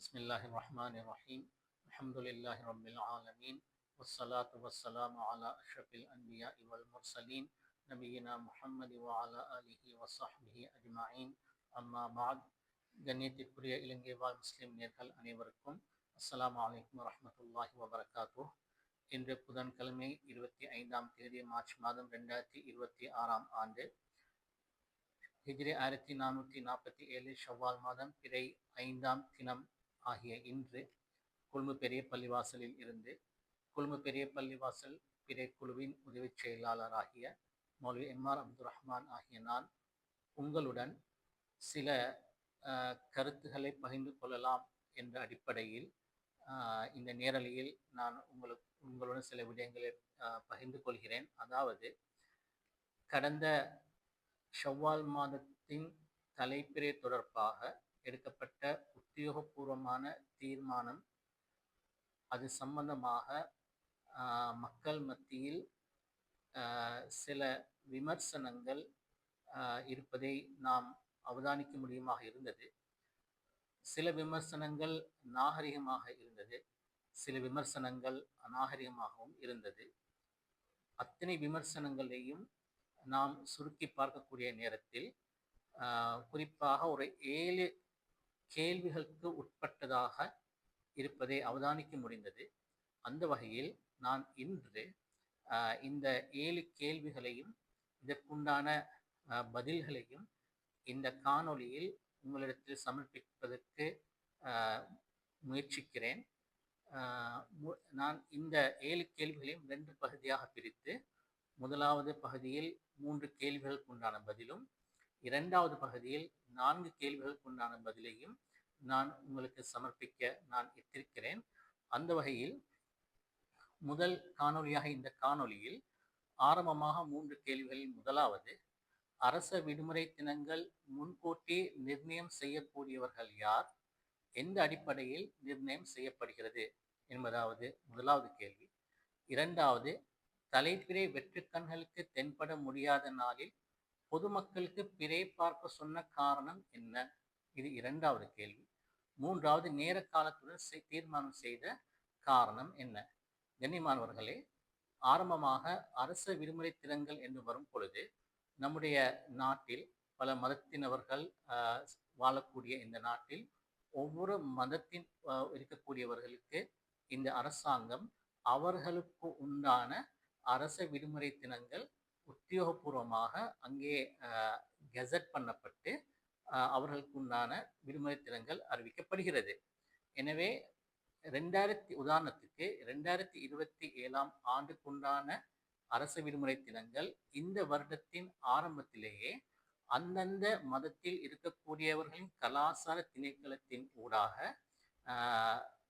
بسم الله الرحمن الرحيم الحمد لله رب العالمين والصلاة والسلام على أشرف الأنبياء والمرسلين نبينا محمد وعلى آله وصحبه أجمعين أما بعد கண்ணியத்திற்குரிய இலங்கை வாழ் முஸ்லிம் நேர்கள் அனைவருக்கும் அஸ்ஸலாமு அலைக்கும் வரஹ்மத்துல்லாஹி வபரகாத்துஹ். இன்று புதன்கிழமை 25ஆம் தேதி மார்ச் மாதம் 2026ஆம் ஆண்டு ஹிஜ்ரி 1447 ஷவ்வால் மாதம் பிறை 5ஆம் தினம் ஆகிய இன்று கொழும்பு பெரிய பள்ளிவாசலில் இருந்து கொழும்பு பெரிய பள்ளிவாசல் பிறை குழுவின் உதவி செயலாளராகிய மௌலவி எம்ஆர் அப்துல் ரஹ்மான் ஆகிய நான் உங்களுடன் சில கருத்துக்களை பகிர்ந்து கொள்ளலாம் என்ற அடிப்படையில் இந்த நேரலையில் நான் உங்களுடன் சில விடயங்களை பகிர்ந்து கொள்கிறேன். அதாவது, கடந்த ஷவ்வால் மாதத்தின் தலைப்பிறை தொடர்பாக எடுக்கப்பட்ட உத்தியோகபூர்வமான தீர்மானம், அது சம்பந்தமாக மக்கள் மத்தியில் சில விமர்சனங்கள் இருப்பதை நாம் அவதானிக்க முடியுமாக இருந்தது. சில விமர்சனங்கள் நாகரிகமாக இருந்தது, சில விமர்சனங்கள் அநாகரிகமாகவும் இருந்தது. அத்தனை விமர்சனங்களையும் நாம் சுருக்கி பார்க்கக்கூடிய நேரத்தில் குறிப்பாக ஒரு 7 கேள்விகளுக்கு உட்பட்டதாக இருப்பதை அவதானிக்க முடிந்தது. அந்த வகையில் நான் இன்று இந்த 7 கேள்விகளையும் இதற்குண்டான பதில்களையும் இந்த காணொளியில் உங்களிடத்தில் சமர்ப்பிப்பதற்கு முயற்சிக்கிறேன். நான் இந்த 7 கேள்விகளையும் 2 பகுதியாக பிரித்து, முதலாவது பகுதியில் 3 கேள்விகளுக்கு உண்டான பதிலும், 2வது பகுதியில் 4 கேள்விகளுக்கு உண்டான பதிலையும் நான் உங்களுக்கு சமர்ப்பிக்க நான் எத்திருக்கிறேன். அந்த வகையில் முதல் காணொளியாக இந்த காணொளியில் ஆரம்பமாக 3 கேள்விகளில் முதலாவது, அரச விடுமுறை தினங்கள் முன்கூட்டி நிர்ணயம் செய்யக்கூடியவர்கள் யார், எந்த அடிப்படையில் நிர்ணயம் செய்யப்படுகிறது என்பதாவது முதலாவது கேள்வி. 2வது, தலைப்பிறை வெற்றுக்கண்களுக்கு தென்பட முடியாத நாளில் பொதுமக்களுக்கு பிறை பார்க்க சொன்ன காரணம் என்ன, இது 2வது கேள்வி. 3வது, நேர காலத்துடன் தீர்மானம் செய்த காரணம் என்ன. கண்ணியமானவர்களே, ஆரம்பமாக அரச விடுமுறை தினங்கள் என்று வரும் பொழுது, நம்முடைய நாட்டில் பல மதத்தினவர்கள் வாழக்கூடிய இந்த நாட்டில் ஒவ்வொரு மதத்தின் இருக்கக்கூடியவர்களுக்கு இந்த அரசாங்கம் அவர்களுக்கு உண்டான அரச விடுமுறை தினங்கள் உத்தியோகபூர்வமாக அங்கே கெசட் பண்ணப்பட்டு அவர்களுக்கு உண்டான விடுமுறை தினங்கள் அறிவிக்கப்படுகிறது. எனவே உதாரணத்துக்கு 2027ஆம் ஆண்டுக்குண்டான அரச விடுமுறை தினங்கள் இந்த வருடத்தின் ஆரம்பத்திலேயே அந்தந்த மதத்தில் இருக்கக்கூடியவர்களின் கலாச்சார திணைக்களத்தின் ஊடாக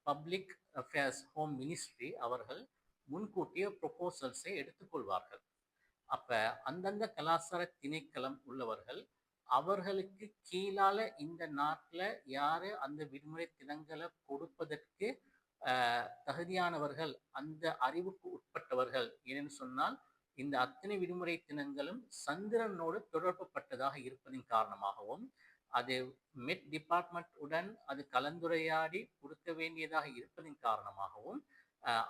பப்ளிக் அஃபேர்ஸ் ஹோம் மினிஸ்ட்ரி அவர்கள் முன்கூட்டிய ப்ரொபோசல்ஸை எடுத்துக்கொள்வார்கள். அப்ப அந்தந்த கலாச்சார திணைக்களம் உள்ளவர்கள் அவர்களுக்கு கீழால இந்த நாட்டில் யாரு அந்த விடுமுறை தினங்களை கொடுப்பதற்கு தகுதியானவர்கள், அந்த அறிவுக்கு உட்பட்டவர்கள் ஏனென்று சொன்னால், இந்த அத்தனை விடுமுறை தினங்களும் சந்திரனோடு தொடர்புப்பட்டதாக இருப்பதின் காரணமாகவும், அது மெட் டிபார்ட்மெண்ட் உடன் அது கலந்துரையாடி கொடுக்க வேண்டியதாக இருப்பதின் காரணமாகவும்,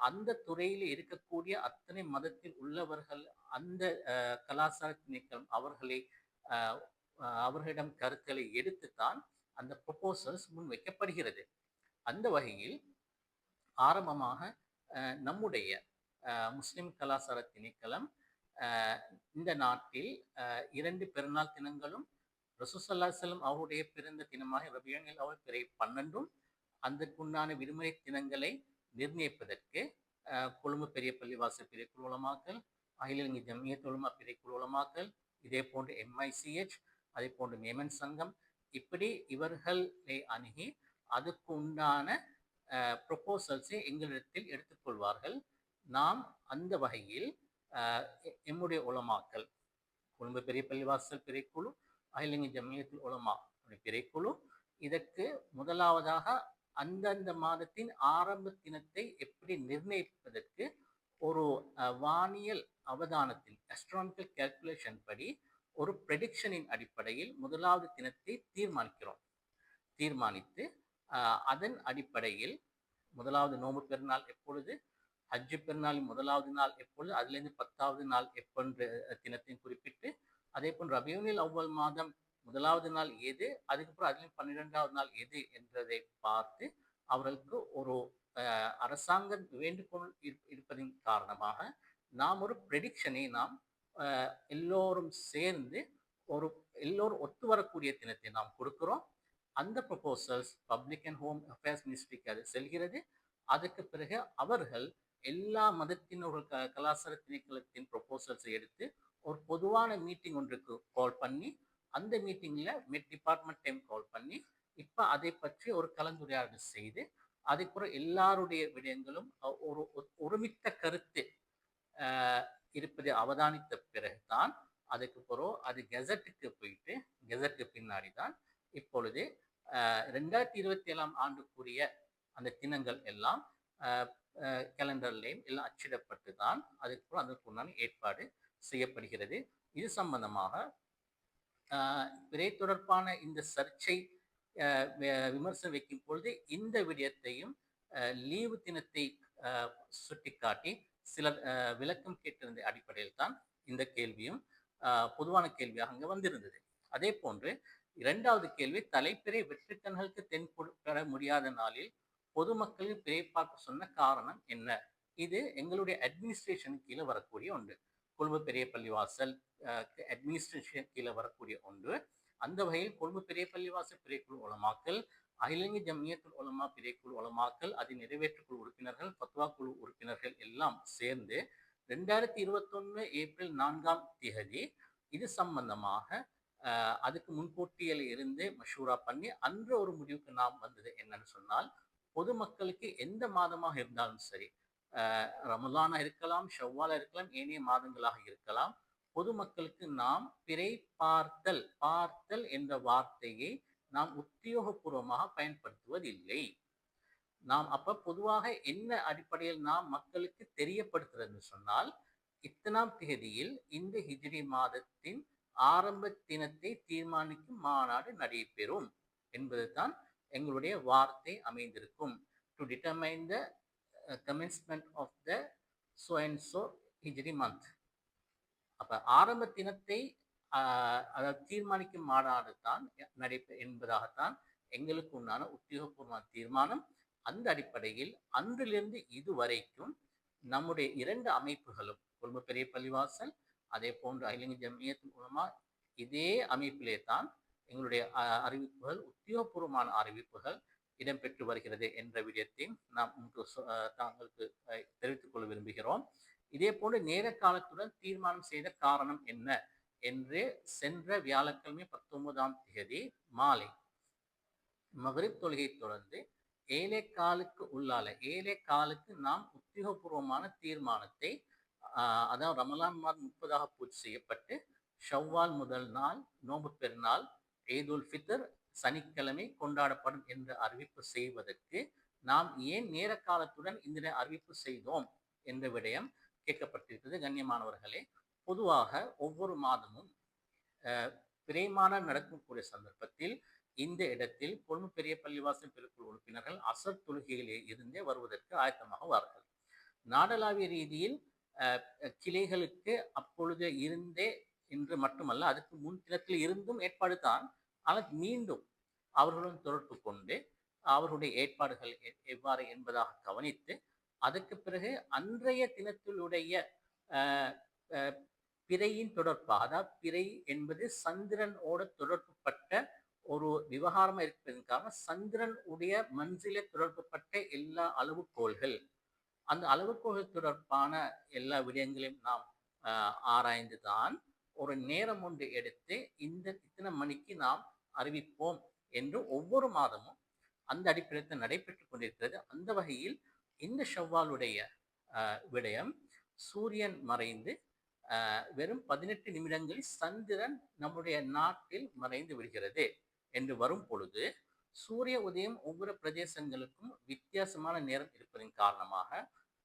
அந்த துறையில் இருக்கக்கூடிய அத்தனை மதத்தில் உள்ளவர்கள் அந்த கலாச்சார திணைக்களம் அவர்களிடம் கருத்துக்களை எடுத்துத்தான் அந்த ப்ரொபோசல்ஸ் முன்வைக்கப்படுகிறது. அந்த வகையில் ஆரம்பமாக நம்முடைய முஸ்லிம் கலாச்சார திணைக்களம் இந்த நாட்டில் 2 பெருநாள் தினங்களும், ரசூல் ஸல்லல்லாஹு அலைஹி வஸல்லம் அவருடைய பிறந்த தினமாக ரபியுல் அவ்வல் பிறை 12ம் அதற்குண்டான விடுமுறை தினங்களை நிர்ணயிப்பதற்கு கொழும்பு பெரிய பள்ளிவாசல் பிறை குழு உலமாக்கள், அகில இலங்கை ஜம்மியத் உலமா பிறை குழு உலமாக்கள், இதே போன்று MICH, அதே போன்று மேமன் சங்கம், இப்படி இவர்களை அணுகி அதுக்கு உண்டான ப்ரொபோசல்ஸை எங்களிடத்தில் எடுத்துக்கொள்வார்கள். நாம் அந்த வகையில் எம்முடைய உலமாக்கள், கொழும்பு பெரிய பள்ளிவாசல் பிறைக்குழு, அகில இலங்கை ஜம்மியத்துல் உலமா பிறைக்குழு, இதற்கு முதலாவதாக அந்தந்த மாதத்தின் ஆரம்ப தினத்தை எப்படி நிர்ணயிப்பதற்கு ஒரு வானியல் அவதானத்தில் அஸ்ட்ரானமிக்கல் கால்குலேஷன் படி ஒரு ப்ரெடிக்ஷனின் அடிப்படையில் முதலாவது தினத்தை தீர்மானித்து அதன் அடிப்படையில் முதலாவது நோன்பு பெருநாள் எப்பொழுது, ஹஜ்ஜு பெருநாளின் முதலாவது நாள் எப்பொழுது, அதிலிருந்து 10வது நாள் எப்பென்ற தினத்தையும் குறிப்பிட்டு, அதேபோல் ரபியுல் அவ்வல் மாதம் முதலாவது நாள் எது, அதுக்கப்புறம் அதிலும் 12வது நாள் எது என்றதை பார்த்து அவர்களுக்கு ஒரு அரசாங்க வேண்டுகோள் இருப்பதின் காரணமாக நாம் ஒரு ப்ரெடிக்ஷனை நாம் எல்லோரும் சேர்ந்து ஒரு எல்லோரும் ஒத்து வரக்கூடிய தினத்தை நாம் கொடுக்கிறோம். அந்த proposals public and home affairs மினிஸ்ட்ரிக்கு அது செல்கிறது. அதுக்கு பிறகு அவர்கள் எல்லா மதத்தினர்கள் கலாச்சார திணைக்களத்தின் ப்ரொபோசல்ஸை எடுத்து ஒரு பொதுவான மீட்டிங் ஒன்றுக்கு கால் பண்ணி, அந்த மீட்டிங்ல டிபார்ட்மெண்ட் டைம் கால் பண்ணி இப்ப அதை பற்றி ஒரு கலந்துரையாடல் செய்து, அதுக்கப்புறம் எல்லாருடைய விடயங்களும் ஒரு ஒருமித்த கருத்து இருப்பதை அவதானித்த பிறகுதான் அதுக்கு பிறகு அது கெசட்டுக்கு போயிட்டு, கெசட்டுக்கு பின்னாடி தான் இப்பொழுது 2027ஆம் ஆண்டுக்குரிய அந்த தினங்கள் எல்லாம் கேலண்டர்லையும் எல்லாம் அச்சிடப்பட்டு தான் அதுக்கப்புறம் அதற்குண்டான ஏற்பாடு செய்யப்படுகிறது. இது சம்பந்தமாக விரை தொடர்பான இந்த சர்ச்சை விமர்சனம் வைக்கும் பொழுது இந்த விடயத்தையும் லீவு தினத்தை சுட்டிக்காட்டி சிலர் விளக்கம் கேட்டிருந்த அடிப்படையில் தான் இந்த கேள்வியும் பொதுவான கேள்வியாக அங்கே வந்திருந்தது. அதே போன்று 2வது கேள்வி, தலைப்பிறை வெற்றிக்கண்களுக்கு தென்பட முடியாத நாளில் பொதுமக்களின் பிறை பார்க்க சொன்ன காரணம் என்ன? இது எங்களுடைய அட்மினிஸ்ட்ரேஷன் கீழே வரக்கூடிய ஒன்று. கொழும்பு பெரிய பள்ளிவாசல் அட்மினிஸ்ட்ரேஷன் கீழே வரக்கூடிய ஒன்று. அந்த வகையில் கொழும்பு பெரிய பள்ளிவாசல் பிறைக்குழு உலமாக்கல், அகில இந்திய ஜம்மியத்துல் உலமா பிறைக்குழு உலமாக்கல், அதன் நிறைவேற்றுக்குழு உறுப்பினர்கள், ஃபத்வா குழு உறுப்பினர்கள் எல்லாம் சேர்ந்து 2021 ஏப்ரல் 4ஆம் தேதி இது சம்பந்தமாக அதுக்கு முன்கூட்டியில் இருந்து மஷூரா பண்ணி அன்று ஒரு முடிவுக்கு நாம் வந்தது என்னன்னு சொன்னால், பொதுமக்களுக்கு எந்த மாதமாக இருந்தாலும் சரி, ரமலானா இருக்கலாம், ஷவ்வாலா இருக்கலாம், ஏனைய மாதங்களாக இருக்கலாம், பொதுமக்களுக்கு நாம் பிறை பார்த்தல் என்ற வார்த்தையை நாம் உத்தியோகபூர்வமாக பயன்படுத்துவதில்லை. நாம் அப்ப பொதுவாக என்ன அடிப்படையில் நாம் மக்களுக்கு தெரியப்படுத்துறது சொன்னால், இத்தனாம் தேதியில் இந்த ஹிஜ்ரி மாதத்தின் ஆரம்ப தினத்தை தீர்மானிக்கும் மாநாடு நடைபெறும் என்பதுதான் எங்களுடைய வார்த்தை அமைந்திருக்கும். To determine the commencement of the so and so Hijri month. அப்ப ஆரம்ப தினத்தை அதாவது தீர்மானிக்கும் மாநாடு தான் என்பதாகத்தான் எங்களுக்கு உண்டான உத்தியோகபூர்வமான தீர்மானம். அந்த அடிப்படையில் அன்றிலிருந்து இதுவரைக்கும் நம்முடைய 2 அமைப்புகளும், கொழும்பு பெரிய பள்ளிவாசல் அதே போன்று அகில இந்திய ஜம்மியத்துல் உலமா, இதே அமைப்பிலே தான் எங்களுடைய அறிவிப்புகள், உத்தியோகபூர்வமான அறிவிப்புகள் இடம்பெற்று வருகிறது என்ற விடயத்தையும் நாம் தாங்களுக்கு தெரிவித்துக் கொள்ள விரும்புகிறோம். இதே போன்று நேர காலத்துடன் தீர்மானம் செய்த காரணம் என்ன என்று சென்ற வியாழக்கிழமை 19ஆம் தேதி மாலை மகரிப் தொழுகை தொடர்ந்து 7:15 உள்ளால 7:15 நாம் உத்தியோகபூர்வமான தீர்மானத்தை, அதாவது ரமலான் மாதம் 30ஆக பூர்த்தி செய்யப்பட்டு ஷவ்வால் முதல் நாள் நோன்பு பெருநாள் ஈதுல் ஃபித்ர் சனிக்கிழமை கொண்டாடப்படும் என்ற அறிவிப்பு செய்வதற்கு நாம் ஏன் நேர காலத்துடன் இந்த அறிவிப்பு செய்தோம் என்ற விடயம் கேட்கப்பட்டிருக்கிறது. கண்ணியமானவர்களே, பொதுவாக ஒவ்வொரு மாதமும் பிறைமாநாடு நடக்கக்கூடிய சந்தர்ப்பத்தில் இந்த இடத்தில் கொழும்பு பெரிய பள்ளிவாசல் பிறைக்குழு உறுப்பினர்கள் அசர் தொழுகையிலே இருந்தே வருவதற்கு ஆயத்தமாக வார்கள். நாடளாவிய ரீதியில் கிளைகளுக்கு அப்பொழுது இருந்தே இன்று மட்டுமல்ல, அதுக்கு முன் தினத்தில் இருந்தும் ஏற்பாடு தான். ஆனால் மீண்டும் அவர்களுடன் தொடர்பு கொண்டு அவர்களுடைய ஏற்பாடுகள் எவ்வாறு என்பதாக கவனித்து, அதற்கு பிறகு அன்றைய தினத்திலுடைய பிறையின் தொடர்பாக, அதாவது பிறை என்பது சந்திரனோட தொடர்புப்பட்ட ஒரு விவகாரமாக இருப்பதன் காரணம், சந்திரன் உடைய மன்சில தொடர்புப்பட்ட எல்லா அளவுகோள்கள், அந்த அளவுகோள்கள் தொடர்பான எல்லா விடயங்களையும் நாம் ஆராய்ந்து தான் ஒரு நேரம் ஒன்று எடுத்து இத்தனை மணிக்கு நாம் அறிவிப்போம் என்று ஒவ்வொரு மாதமும் அந்த அடிப்படையில் நடைபெற்றுக் கொண்டிருக்கிறது. அந்த வகையில் இந்த ஷவ்வாலுடைய விடயம், சூரியன் மறைந்து வெறும் 18 நிமிடங்களில் சந்திரன் நம்முடைய நாட்டில் மறைந்து விடுகிறது என்று வரும் பொழுது, சூரிய உதயம் ஒவ்வொரு பிரதேசங்களுக்கும் வித்தியாசமான நேரம் இருப்பதன் காரணமாக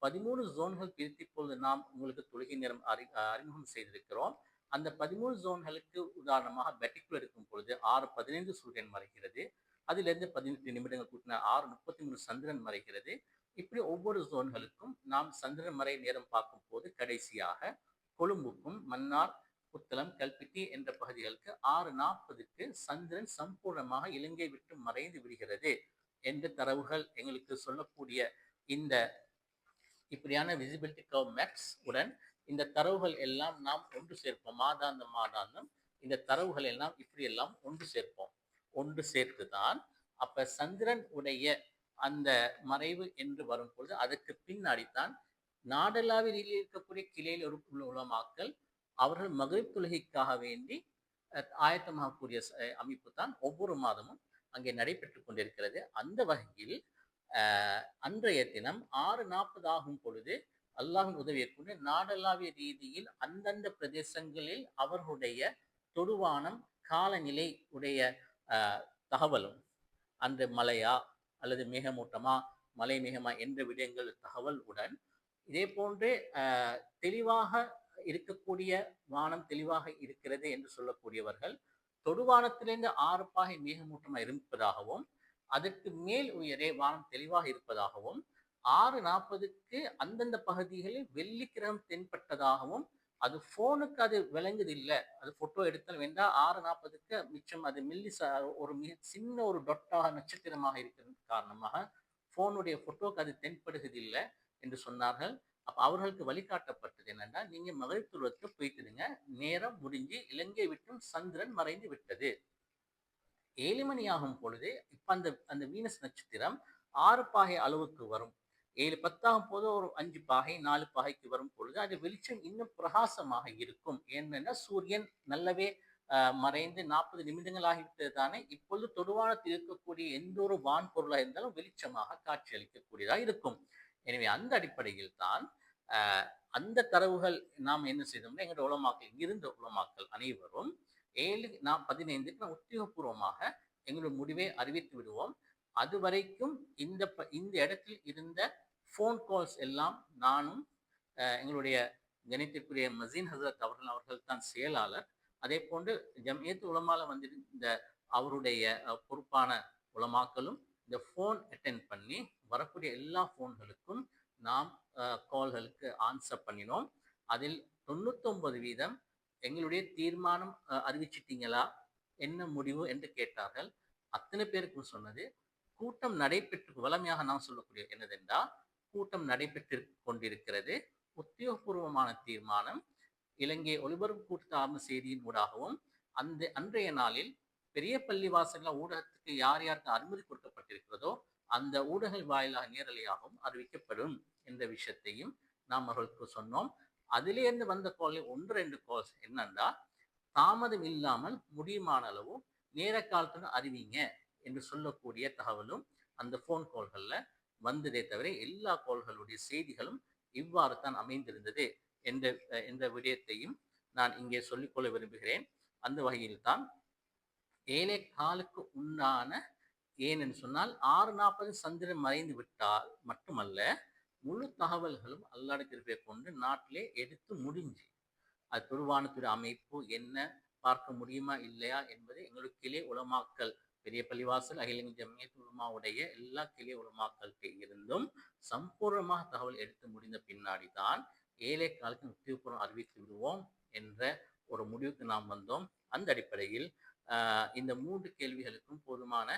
13 ஜோன்கள் பிரித்து இப்பொழுது நாம் உங்களுக்கு தொழுகை நேரம் அறிமுகம் செய்திருக்கிறோம். அந்த 13 ஜோன்களுக்கு உதாரணமாக பெட்டிக்குள் இருக்கும் பொழுது 6:15 சூரியன் மறைகிறது, அதிலிருந்து 18 நிமிடங்கள் கூட்டினா 6:33 சந்திரன் மறைகிறது. இப்படி ஒவ்வொரு ஜோன்களுக்கும் நாம் சந்திரன் மறை நேரம் பார்க்கும்போது கடைசியாக கொழும்புக்கும் மன்னார், புத்தளம், கல்பிட்டி என்ற பகுதிகளுக்கு 6:40க்கு சந்திரன் சம்பூர்ணமாக இலங்கை விட்டு மறைந்து விடுகிறது என்ற தரவுகள் எங்களுக்கு சொல்லக்கூடிய இந்த இப்படியான விசிபிலிட்டி கர்வ் மேப்ஸ் உடன் இந்த தரவுகள் எல்லாம் நாம் ஒன்று சேர்ப்போம். மாதாந்தம் இந்த தரவுகள் எல்லாம் இப்படியெல்லாம் ஒன்று சேர்ப்போம். ஒன்று சேர்த்துதான் அப்ப சந்திரன் உடைய அந்த மறைவு என்று வரும் பொழுது அதற்கு பின்னாடித்தான் நாடளாவிய ரீதியில் இருக்கக்கூடிய கிளையில் உள்ள உலமாக்கள் அவர்கள் மகரிப் தொழுகைக்காக வேண்டி ஆயத்தமாகக்கூடிய அமைப்பு தான் ஒவ்வொரு மாதமும் அங்கே நடைபெற்றுக் கொண்டிருக்கிறது. அந்த வகையில் அன்றைய தினம் 6:40 ஆகும் பொழுது அல்லாஹின் உதவியை கொண்டு நாடளாவிய ரீதியில் அந்தந்த பிரதேசங்களில் அவர்களுடைய தொடுவானம் காலநிலை உடைய தகவலும் அன்று மழையா அல்லது மேகமூட்டமா மலை மேகமா என்ற விடயங்கள் தகவல் உடன் இதே போன்று தெளிவாக இருக்கக்கூடிய வானம் தெளிவாக இருக்கிறது என்று சொல்லக்கூடியவர்கள் தொடுவானத்திலிருந்து 6 பாகை மேகமூட்டமாக இருப்பதாகவும் அதற்கு மேல் உயரே வானம் தெளிவாக இருப்பதாகவும் 6:40க்கு அந்தந்த பகுதிகளில் வெள்ளிக்கிரகம் தென்பட்டதாகவும் அது போனுக்கு அது விளங்குது இல்லை, அது போட்டோ எடுத்தால் வேண்டாம் 6:40க்கு மிச்சம் அது ஒரு சின்ன ஒரு டொட்டாக நட்சத்திரமாக இருக்கிறது காரணமாக போனுடைய போட்டோக்கு அது தென்படுகிறது இல்லை என்று சொன்னார்கள். அப்ப அவர்களுக்கு வழிகாட்டப்பட்டது என்னன்னா, நீங்க மகரிப் தொழுகைக்கு போயிட்டுதுங்க, நேரம் முடிஞ்சு இலங்கை விட்டும் சந்திரன் மறைந்து விட்டது. 7 மணி ஆகும் பொழுது இப்ப அந்த வீனஸ் நட்சத்திரம் 6 பாகை அளவுக்கு வரும். 7:10 ஆகும் போது ஒரு 5 பாகை 4 பாகைக்கு வரும் பொழுது அது வெளிச்சம் இன்னும் பிரகாசமாக இருக்கும். ஏன்னா சூரியன் நல்லவே மறைந்து 40 நிமிடங்கள் ஆகிவிட்டது தானே. இப்பொழுது தொடுவானத்தில் இருக்கக்கூடிய எந்த ஒரு வான் பொருளாக இருந்தாலும் வெளிச்சமாக காட்சி அளிக்கக்கூடியதாக இருக்கும். எனவே அந்த அடிப்படையில் தான் அந்த தரவுகள் நாம் என்ன செய்தோம்னா, எங்களுடைய உலமாக்கள் இருந்த உலமாக்கள் அனைவரும் 7:15க்கு நாம் உத்தியோகபூர்வமாக எங்களுடைய முடிவை அறிவித்து விடுவோம். அது வரைக்கும் இந்த இடத்தில் இருந்த போன் கால்ஸ் எல்லாம் நானும் எங்களுடைய கணித்திற்குரிய மசீன் ஹசரத் அவர்கள் தான் செயலாளர். அதே போன்று ஜம்இயத் உலமால வந்திருந்த அவருடைய பொறுப்பான உலமாக்களும் இந்த போன் அட்டென்ட் பண்ணி வரக்கூடிய எல்லா போன்களுக்கும் நாம் கால்களுக்கு ஆன்சர் பண்ணினோம். அதில் 99% எங்களுடைய தீர்மானம் அறிவிச்சிட்டீங்களா, என்ன முடிவு என்று கேட்டார்கள். அத்தனை பேருக்கும் சொன்னது கூட்டம் நடைபெற்று வளமையாக நாம் சொல்லக்கூடிய என்னதென்றா, கூட்டம் நடைபெற்று கொண்டிருக்கிறது. உத்தியோகபூர்வமான தீர்மானம் இலங்கை ஒலிபரப்பு கூட்டத்தார்ந்த செய்தியின் ஊடாகவும் அன்றைய நாளில் பெரிய பள்ளிவாசல்கள் ஊடகத்துக்கு யார் யாருக்கு அனுமதி கொடுக்கப்பட்டிருக்கிறதோ அந்த ஊடகங்கள் வாயிலாக நேரலையாகவும் அறிவிக்கப்படும் என்ற விஷயத்தையும் நாம் அவர்களுக்கு சொன்னோம். அதிலிருந்து வந்த காலில் 1-2 கால்ஸ் என்னன்னா, தாமதம் இல்லாமல் முடியுமான அளவு நேர காலத்துடன் அறிவிங்க என்று சொல்லக்கூடிய தகவலும் அந்த போன் கால்கள்ல வந்ததே தவிர எல்லா கால்களுடைய செய்திகளும் இவ்வாறு தான் அமைந்திருந்தது என்ற விடயத்தையும் நான் இங்கே சொல்லிக்கொள்ள விரும்புகிறேன். அந்த வகையில் தான் 7:15க்கு உண்டான, ஏனென்று சொன்னால் 6:40 சந்திரன் மறைந்து விட்டால் மட்டுமல்ல, முழு தகவல்களும் அல்லாஹ்வுடைய கிருபையை கொண்டு நாட்டிலே எடுத்து முடிஞ்சு அது துருவானத்துடைய அமைப்பு என்ன பார்க்க முடியுமா இல்லையா என்பது எங்களுக்கு கிளை உலமாக்கல் பெரிய பள்ளிவாசல் அகில இந்திய ஜம்இயத் உலமாவுடைய எல்லா கிளை உலமாக்கள்கிட்ட இருந்தும் சம்பூர்ணமாக தகவல் எடுத்து முடிந்த பின்னாடி தான் 7:15க்கு உத்தியோகபூர்வம் அறிவித்து விடுவோம் என்ற ஒரு முடிவுக்கு நாம் வந்தோம். அந்த அடிப்படையில் இந்த 3 கேள்விகளுக்கும் போதுமான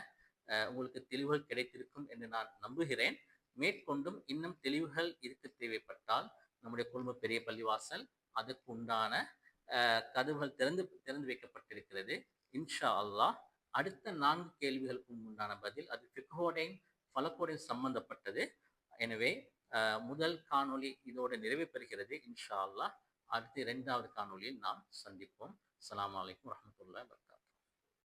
உங்களுக்கு தெளிவுகள் கிடைத்திருக்கும் என்று நான் நம்புகிறேன். மேற்கொண்டும் இன்னும் தெளிவுகள் இருக்க தேவைப்பட்டால் நம்முடைய கொழும்பு பெரிய பள்ளிவாசல் அதுக்கு உண்டான கதவுகள் திறந்து வைக்கப்பட்டிருக்கிறது. இன்ஷா அல்லாஹ் அடுத்த 4 கேள்விகளுக்கும் உண்டான பதில் அது ஃபிக்ஹோடைன் ஃபலக்கோடைன் சம்பந்தப்பட்டது. எனவே முதல் காணொளி இதோடு நிறைவு பெறுகிறது. இன்ஷா அல்லாஹ் அடுத்து 2வது காணொளியில் நாம் சந்திப்போம். அஸ்ஸலாமு அலைக்கும் வரஹ்மத்துல்லாஹி வபரகாத்துஹு.